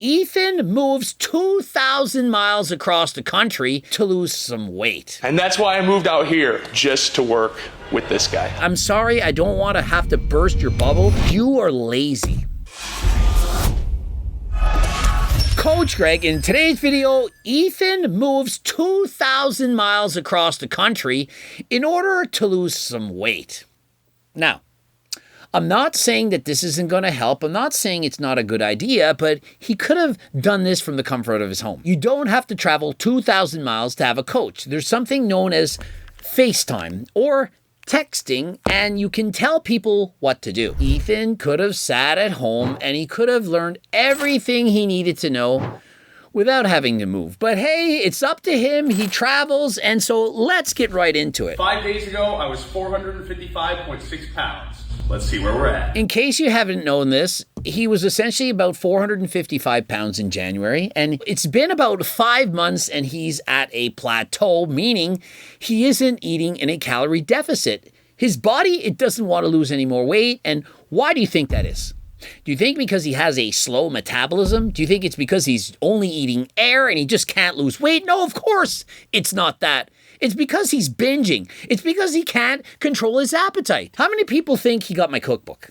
Ethan moves 2,000 miles across the country to lose some weight. And that's why I moved out here, just to work with this guy. I'm sorry, I don't want to have to burst your bubble. You are lazy. Coach Greg, in today's video, Ethan moves 2,000 miles across the country in order to lose some weight. Now, I'm not saying that this isn't going to help. I'm not saying it's not a good idea, but he could have done this from the comfort of his home. You don't have to travel 2,000 miles to have a coach. There's something known as FaceTime or texting, and you can tell people what to do. Ethan could have sat at home and he could have learned everything he needed to know without having to move. But hey, it's up to him. He travels, and so let's get right into it. 5 days ago, I was 455.6 pounds. Let's see where we're at. In case you haven't known this, he was essentially about 455 pounds in January, and it's been about 5 months and he's at a plateau, meaning he isn't eating in a calorie deficit. His body, it doesn't want to lose any more weight, and why do you think that is? Do you think because he has a slow metabolism? Do you think it's because he's only eating air and he just can't lose weight? No, of course it's not that. It's because he's binging. It's because he can't control his appetite. How many people think he got my cookbook?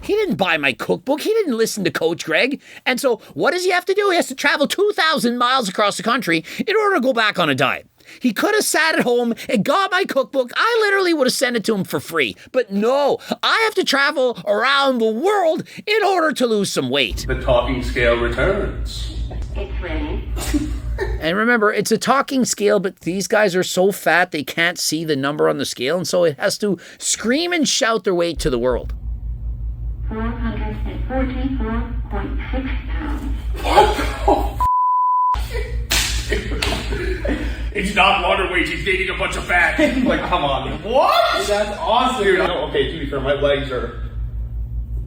He didn't buy my cookbook. He didn't listen to Coach Greg. And so what does he have to do? He has to travel 2,000 miles across the country in order to go back on a diet. He could have sat at home and got my cookbook. I literally would have sent it to him for free. But no, I have to travel around the world in order to lose some weight. The talking scale returns. It's ready. And remember, it's a talking scale, but these guys are so fat they can't see the number on the scale, and so it has to scream and shout their weight to the world. 444.6 pounds. It's not water weight, he's dating a bunch of fat. Like, come on. What? That's awesome. Dude, okay, to be fair, my legs are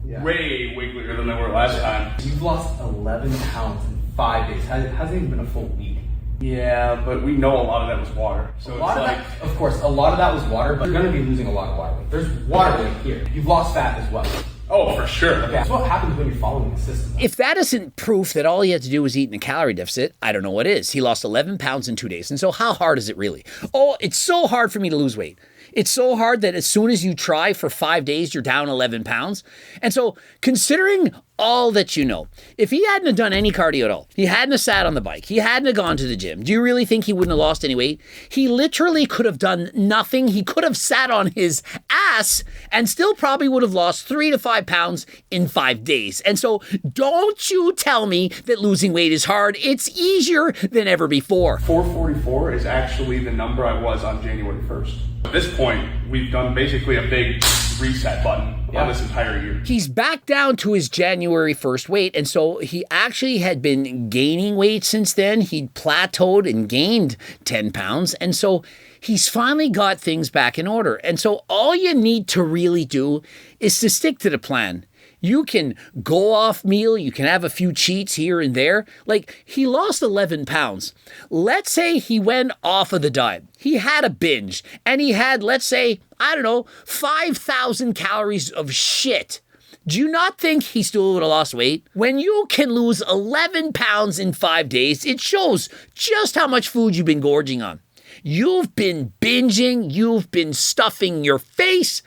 way wigglier than they were last time. You've lost 11 pounds in 5 days. Hasn't even been a full week. Yeah, but we know a lot of that was water. So Of course, a lot of that was water, but you're going to be losing a lot of water weight. There's water weight here. You've lost fat as well. Oh, for sure. Okay, that's what happens when you're following the system. If that isn't proof that all he had to do was eat in a calorie deficit, I don't know what is. He lost 11 pounds in 2 days. And so how hard is it really? Oh, it's so hard for me to lose weight. It's so hard that as soon as you try for 5 days, you're down 11 pounds. And so considering all that you know, if he hadn't have done any cardio at all, he hadn't have sat on the bike, he hadn't have gone to the gym, do you really think he wouldn't have lost any weight? He literally could have done nothing. He could have sat on his ass and still probably would have lost 3 to 5 pounds in 5 days. And so don't you tell me that losing weight is hard. It's easier than ever before. 444 is actually the number I was on January 1st. At this point, we've done basically a big reset button on this entire year. He's back down to his January 1st weight, and so he actually had been gaining weight since then. He'd plateaued and gained 10 pounds, and so he's finally got things back in order. And so all you need to really do is to stick to the plan. You can go off meal, you can have a few cheats here and there. Like, he lost 11 pounds. Let's say he went off of the diet. He had a binge, and he had, let's say, 5,000 calories of shit. Do you not think he still would have lost weight? When you can lose 11 pounds in 5 days, it shows just how much food you've been gorging on. You've been binging, you've been stuffing your face,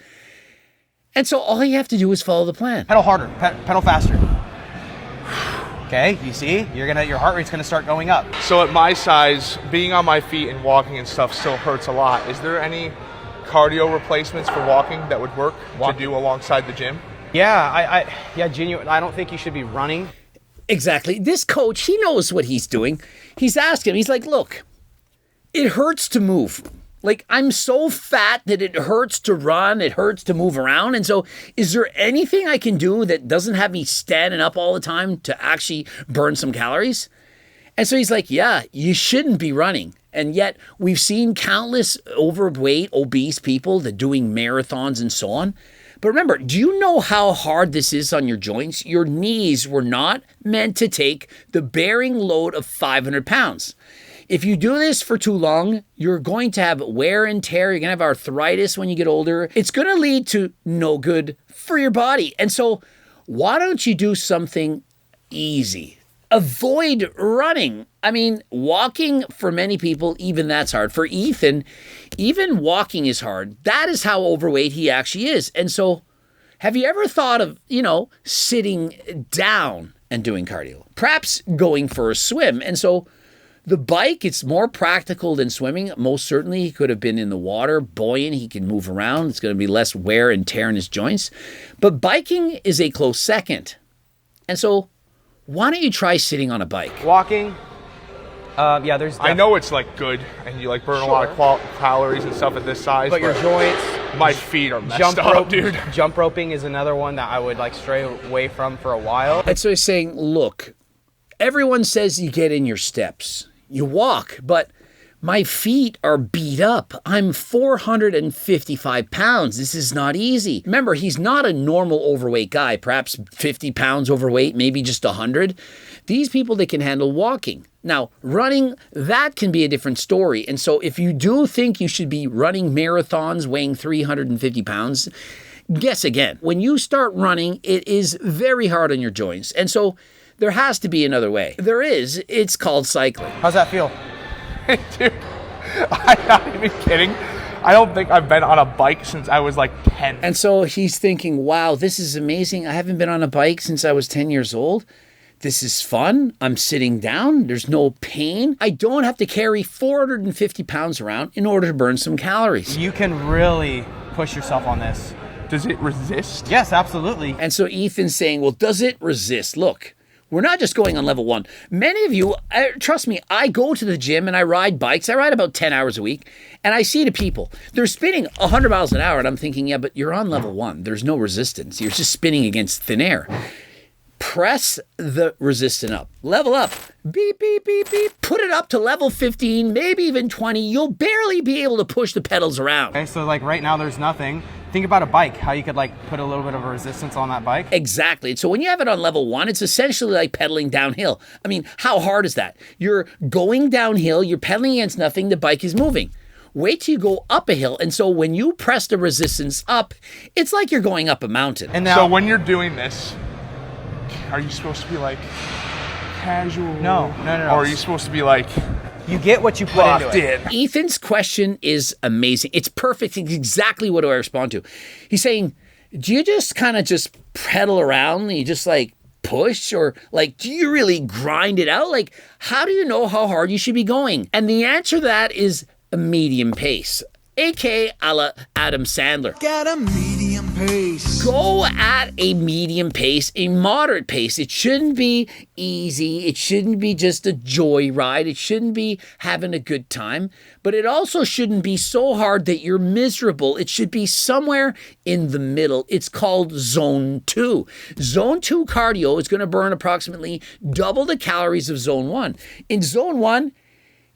and so all you have to do is follow the plan. Pedal harder, pedal faster. Okay, you see? Your heart rate's gonna start going up. So at my size, being on my feet and walking and stuff still hurts a lot. Is there any cardio replacements for walking that would work to do alongside the gym? Yeah, genuine. I don't think you should be running. Exactly. This coach, he knows what he's doing. He's asking, he's like, look, it hurts to move. Like, I'm so fat that it hurts to run, it hurts to move around. And so is there anything I can do that doesn't have me standing up all the time to actually burn some calories? And so he's like, yeah, you shouldn't be running. And yet we've seen countless overweight, obese people that doing marathons and so on. But remember, do you know how hard this is on your joints? Your knees were not meant to take the bearing load of 500 pounds. If you do this for too long, you're going to have wear and tear. You're going to have arthritis when you get older. It's going to lead to no good for your body. And so why don't you do something easy? avoid running. I mean, walking for many people, even that's hard. For Ethan, even walking is hard. That is how overweight he actually is. And so, have you ever thought of, sitting down and doing cardio? Perhaps going for a swim. And so, the bike, it's more practical than swimming. Most certainly, he could have been in the water, buoyant. He can move around. It's going to be less wear and tear in his joints. But biking is a close second. And so, why don't you try sitting on a bike? Walking. There's. I know it's like good, and you like burn a lot of calories and stuff at this size. But your joints. My feet are messed up, dude. Jump roping is another one that I would like stray away from for a while. And so he's saying, look, everyone says you get in your steps. You walk, but my feet are beat up. I'm 455 pounds. This is not easy. Remember, he's not a normal overweight guy, perhaps 50 pounds overweight, maybe just 100. These people, they can handle walking. Now, running, that can be a different story. And so if you do think you should be running marathons weighing 350 pounds, guess again. When you start running, it is very hard on your joints. And so there has to be another way. There is. It's called cycling. How's that feel? Dude, I'm not even kidding. I don't think I've been on a bike since I was like 10. And so he's thinking, wow, this is amazing. I haven't been on a bike since I was 10 years old. This is fun. I'm sitting down. There's no pain. I don't have to carry 450 pounds around in order to burn some calories. You can really push yourself on this. Does it resist? Yes, absolutely. And so Ethan's saying, well, does it resist? Look, we're not just going on level 1. Many of you, trust me, I go to the gym and I ride bikes. I ride about 10 hours a week. And I see the people. They're spinning 100 miles an hour. And I'm thinking, yeah, but you're on level 1. There's no resistance. You're just spinning against thin air. Press the resistance up. Level up. Beep, beep, beep, beep. Put it up to level 15, maybe even 20. You'll barely be able to push the pedals around. Okay, so like right now there's nothing. Think about a bike, how you could like put a little bit of a resistance on that bike. Exactly. So when you have it on level 1, it's essentially like pedaling downhill. I mean, how hard is that? You're going downhill, you're pedaling against nothing, the bike is moving. Wait till you go up a hill. And so when you press the resistance up, it's like you're going up a mountain. And now, so when you're doing this, are you supposed to be like casual? No. Or are you supposed to be like, you get what you put into it. Ethan's question is amazing. It's perfect. It's exactly what do I respond to. He's saying, do you just kind of just pedal around and you just like push, or like, do you really grind it out? Like, how do you know how hard you should be going? And the answer to that is a medium pace, aka a la Adam Sandler. Got a medium pace. Go at a medium pace, a moderate pace. It shouldn't be easy. It shouldn't be just a joyride. It shouldn't be having a good time. But it also shouldn't be so hard that you're miserable. It should be somewhere in the middle. It's called Zone 2. Zone 2 cardio is going to burn approximately double the calories of Zone 1. In Zone 1,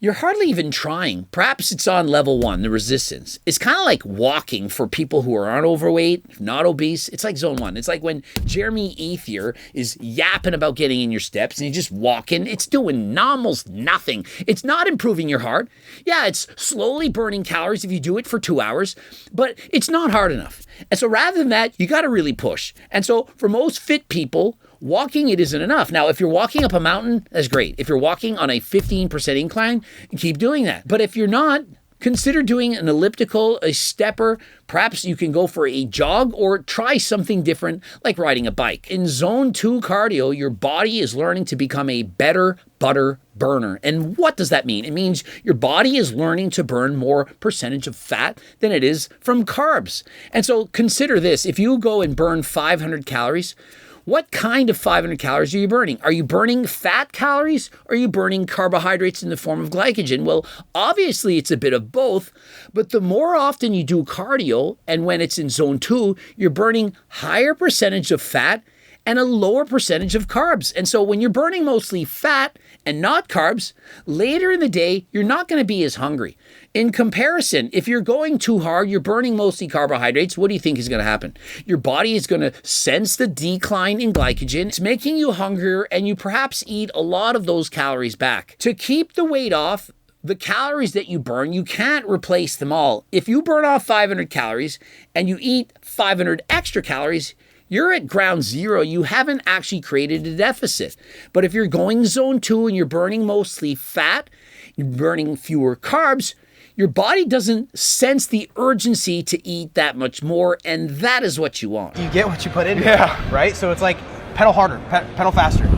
you're hardly even trying. Perhaps it's on level 1, the resistance. It's kind of like walking for people who aren't overweight, not obese. It's like Zone 1. It's like when Jeremy Ethier is yapping about getting in your steps and you're just walking. It's doing almost nothing. It's not improving your heart. Yeah, it's slowly burning calories if you do it for 2 hours, but it's not hard enough. And so rather than that, you got to really push. And so for most fit people, walking, it isn't enough. Now, if you're walking up a mountain, that's great. If you're walking on a 15% incline, keep doing that. But if you're not, consider doing an elliptical, a stepper. Perhaps you can go for a jog or try something different like riding a bike. In Zone 2 cardio, your body is learning to become a better butter burner. And what does that mean? It means your body is learning to burn more percentage of fat than it is from carbs. And so consider this. If you go and burn 500 calories, what kind of 500 calories are you burning? Are you burning fat calories or are you burning carbohydrates in the form of glycogen? Well, obviously it's a bit of both, but the more often you do cardio and when it's in Zone 2, you're burning higher percentage of fat and a lower percentage of carbs. And so when you're burning mostly fat and not carbs, later in the day, you're not going to be as hungry. In comparison, if you're going too hard, you're burning mostly carbohydrates, what do you think is going to happen? Your body is going to sense the decline in glycogen. It's making you hungrier, and you perhaps eat a lot of those calories back. To keep the weight off, the calories that you burn, you can't replace them all. If you burn off 500 calories and you eat 500 extra calories, you're at ground zero. You haven't actually created a deficit. But if you're going zone 2 and you're burning mostly fat, you're burning fewer carbs, your body doesn't sense the urgency to eat that much more, and that is what you want. You get what you put in. Yeah. Right? So it's like pedal harder, pedal faster.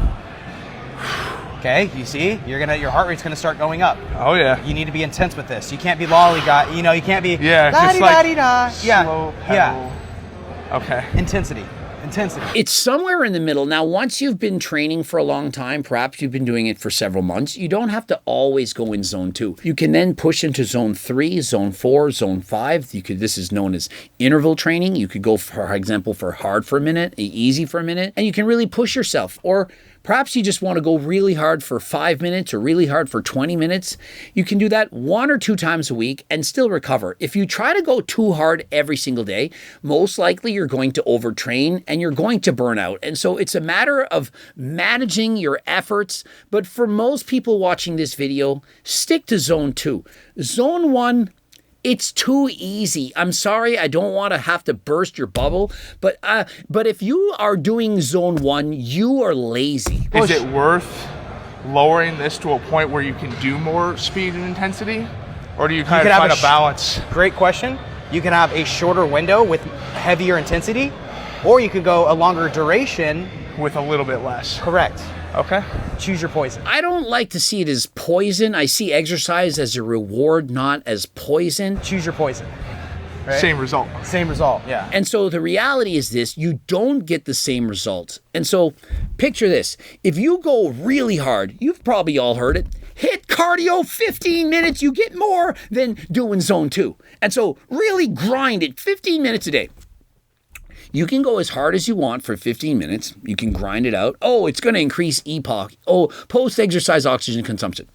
Okay, you see? Your heart rate's gonna start going up. Oh yeah. You need to be intense with this. You can't be lollygag. You know, you can't be Yeah, just like la-di-da-di-da. slow pedal. Yeah. Okay. Intensity. It's somewhere in the middle. Now, once you've been training for a long time, perhaps you've been doing it for several months, you don't have to always go in zone 2. You can then push into zone 3, zone 4, zone 5. This is known as interval training. You could go, for example, for hard for a minute, easy for a minute, and you can really push yourself. Or perhaps you just want to go really hard for 5 minutes or really hard for 20 minutes. You can do that 1 or 2 times a week and still recover. If you try to go too hard every single day, most likely you're going to overtrain and you're going to burn out. And so it's a matter of managing your efforts. But for most people watching this video, stick to zone 2. Zone 1, it's too easy. I'm sorry, I don't want to have to burst your bubble, but if you are doing zone 1, you are lazy. Is it worth lowering this to a point where you can do more speed and intensity? Or do you kind of find a balance? Great question. You can have a shorter window with heavier intensity, or you could go a longer duration With a little bit less. Correct. Okay. Choose your poison. I don't like to see it as poison. I see exercise as a reward, not as poison. Choose your poison. Right? Same result. Same result, yeah. And so the reality is this, you don't get the same results. And so picture this, if you go really hard, you've probably all heard it, hit cardio 15 minutes, you get more than doing zone 2. And so really grind it 15 minutes a day. You can go as hard as you want for 15 minutes. You can grind it out. Oh, it's going to increase EPOC. Oh, post-exercise oxygen consumption.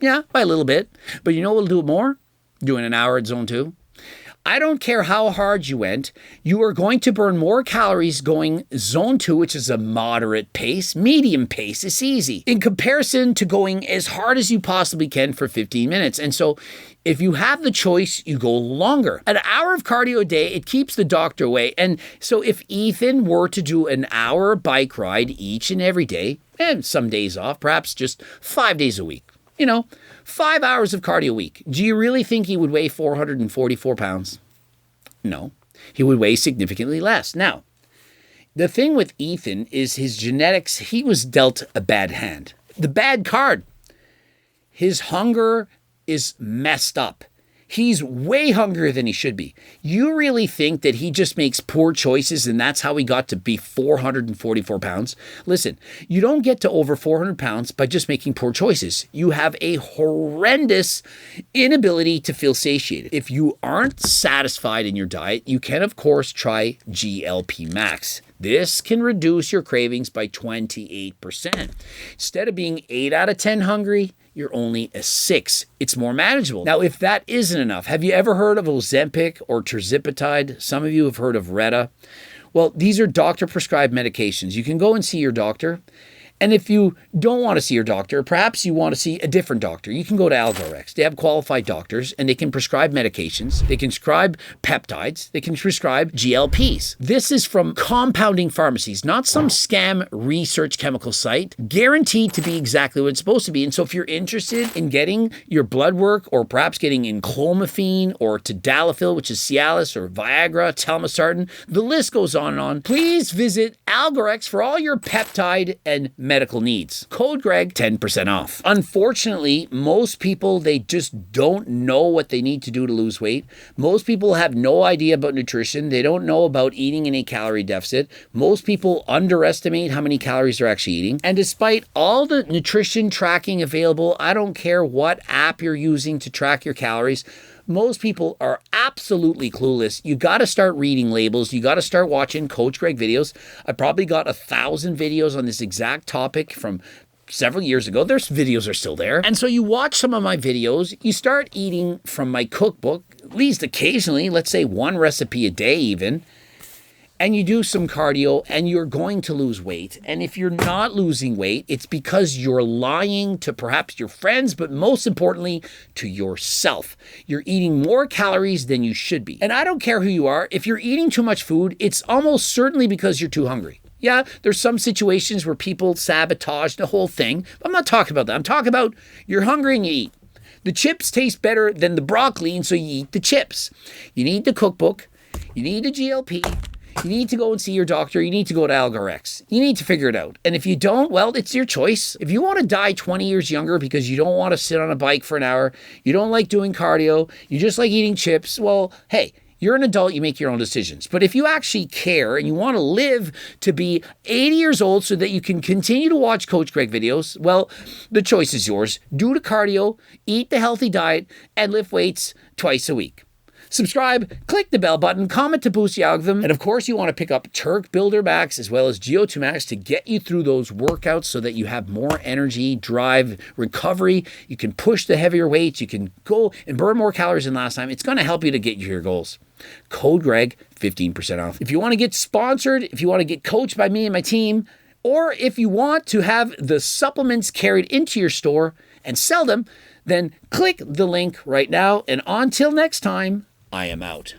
Yeah, by a little bit. But you know what will do it more? Doing an hour at zone 2. I don't care how hard you went, you are going to burn more calories going zone 2, which is a moderate pace, medium pace, it's easy, in comparison to going as hard as you possibly can for 15 minutes. And so if you have the choice, you go longer. An hour of cardio a day, it keeps the doctor away. And so if Ethan were to do an hour bike ride each and every day, and some days off, perhaps just 5 days a week, 5 hours of cardio a week. Do you really think he would weigh 444 pounds? No, he would weigh significantly less. Now, the thing with Ethan is his genetics, he was dealt a bad hand. The bad card. His hunger is messed up. He's way hungrier than he should be. You really think that he just makes poor choices and that's how he got to be 444 pounds? Listen, you don't get to over 400 pounds by just making poor choices. You have a horrendous inability to feel satiated. If you aren't satisfied in your diet, you can, of course, try GLP Max. This can reduce your cravings by 28%. Instead of being 8 out of 10 hungry, you're only a 6. It's more manageable. Now, if that isn't enough, have you ever heard of Ozempic or tirzepatide? Some of you have heard of Retta. Well, these are doctor-prescribed medications. You can go and see your doctor. And if you don't want to see your doctor, perhaps you want to see a different doctor, you can go to Algorex. They have qualified doctors and they can prescribe medications. They can prescribe peptides. They can prescribe GLPs. This is from compounding pharmacies, not some scam research chemical site, guaranteed to be exactly what it's supposed to be. And so if you're interested in getting your blood work or perhaps getting enclomiphene or tadalafil, which is Cialis, or Viagra, telmisartan, the list goes on and on, please visit Algorex for all your peptide and medical needs. Code Greg, 10% off. Unfortunately, most people, they just don't know what they need to do to lose weight. Most people have no idea about nutrition. They don't know about eating in a calorie deficit. Most people underestimate how many calories they're actually eating. And despite all the nutrition tracking available, I don't care what app you're using to track your calories, most people are absolutely clueless. You got to start reading labels. You got to start watching Coach Greg videos. I probably got 1,000 videos on this exact topic from several years ago. Their videos are still there. And so you watch some of my videos. You start eating from my cookbook, at least occasionally, let's say one recipe a day even. and you do some cardio and you're going to lose weight. And if you're not losing weight, it's because you're lying to perhaps your friends, but most importantly, to yourself. You're eating more calories than you should be. And I don't care who you are, if you're eating too much food, it's almost certainly because you're too hungry. Yeah, there's some situations where people sabotage the whole thing. I'm not talking about that. I'm talking about you're hungry and you eat. The chips taste better than the broccoli, and so you eat the chips. You need the cookbook. You need a GLP. You need to go and see your doctor. You need to go to Algorex. You need to figure it out. And if you don't, well, it's your choice. If you want to die 20 years younger because you don't want to sit on a bike for an hour, you don't like doing cardio, you just like eating chips, well, hey, you're an adult, you make your own decisions. But if you actually care and you want to live to be 80 years old so that you can continue to watch Coach Greg videos, well, the choice is yours. Do the cardio, eat the healthy diet, and lift weights twice a week. Subscribe, click the bell button, comment to boost the algorithm, and of course you want to pick up Turk Builder Max as well as GO2 Max to get you through those workouts so that you have more energy, drive, recovery. You can push the heavier weights, you can go and burn more calories than last time. It's going to help you to get you your goals. Code Greg, 15% off. If you want to get sponsored, if you want to get coached by me and my team, or if you want to have the supplements carried into your store and sell them, then click the link right now. And until next time, I am out.